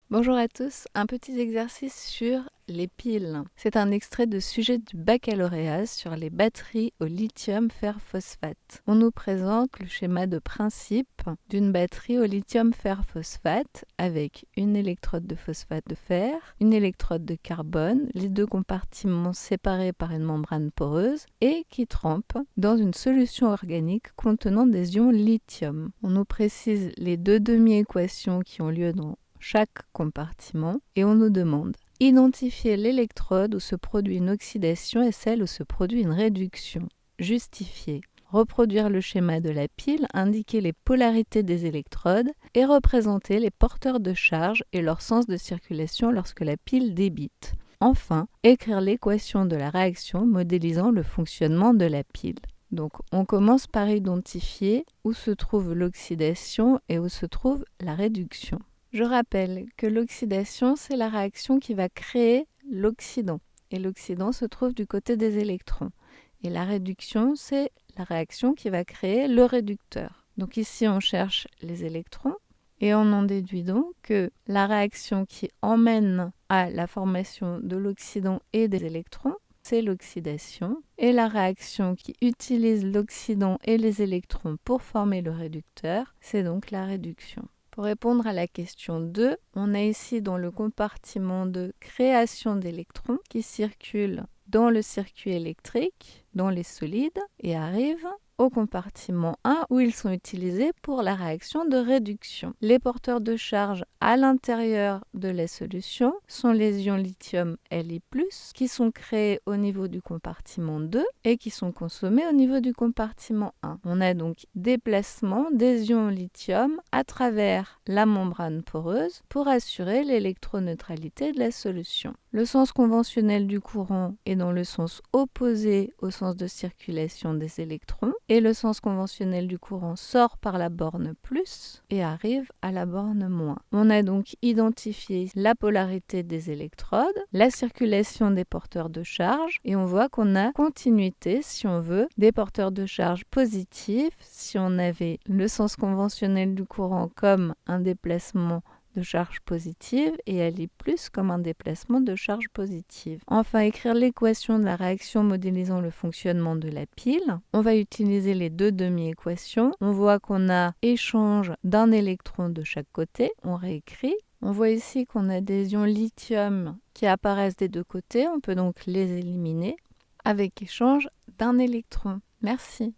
Bonjour à tous, un petit exercice sur les piles. C'est un extrait de sujet du baccalauréat sur les batteries au lithium fer phosphate. On nous présente le schéma de principe d'une batterie au lithium fer phosphate avec une électrode de phosphate de fer, une électrode de carbone, les deux compartiments séparés par une membrane poreuse et qui trempent dans une solution organique contenant des ions lithium. On nous précise les deux demi-équations qui ont lieu dans chaque compartiment et on nous demande identifier l'électrode où se produit une oxydation et celle où se produit une réduction. Justifier. Reproduire le schéma de la pile, indiquer les polarités des électrodes et représenter les porteurs de charge et leur sens de circulation lorsque la pile débite. Enfin, écrire l'équation de la réaction modélisant le fonctionnement de la pile. Donc, on commence par identifier où se trouve l'oxydation et où se trouve la réduction. Je rappelle que l'oxydation, c'est la réaction qui va créer l'oxydant. Et l'oxydant se trouve du côté des électrons. Et la réduction, c'est la réaction qui va créer le réducteur. Donc ici, on cherche les électrons. Et on en déduit donc que la réaction qui emmène à la formation de l'oxydant et des électrons, c'est l'oxydation. Et la réaction qui utilise l'oxydant et les électrons pour former le réducteur, c'est donc la réduction. Pour répondre à la question 2, on est ici dans le compartiment de création d'électrons qui circulent dans le circuit électrique, dans les solides, et arrivent au compartiment 1 où ils sont utilisés pour la réaction de réduction. Les porteurs de charge à l'intérieur de la solution sont les ions lithium Li+, qui sont créés au niveau du compartiment 2 et qui sont consommés au niveau du compartiment 1. On a donc déplacement des ions lithium à travers la membrane poreuse pour assurer l'électroneutralité de la solution. Le sens conventionnel du courant est dans le sens opposé au sens de circulation des électrons et le sens conventionnel du courant sort par la borne plus et arrive à la borne moins. On a donc identifié la polarité des électrodes, la circulation des porteurs de charge et on voit qu'on a continuité, si on veut, des porteurs de charge positifs. Si on avait le sens conventionnel du courant comme un déplacement de charge positive et Li+ comme un déplacement de charge positive. Enfin, écrire l'équation de la réaction modélisant le fonctionnement de la pile. On va utiliser les deux demi-équations. On voit qu'on a échange d'un électron de chaque côté. On réécrit. On voit ici qu'on a des ions lithium qui apparaissent des deux côtés. On peut donc les éliminer avec échange d'un électron. Merci.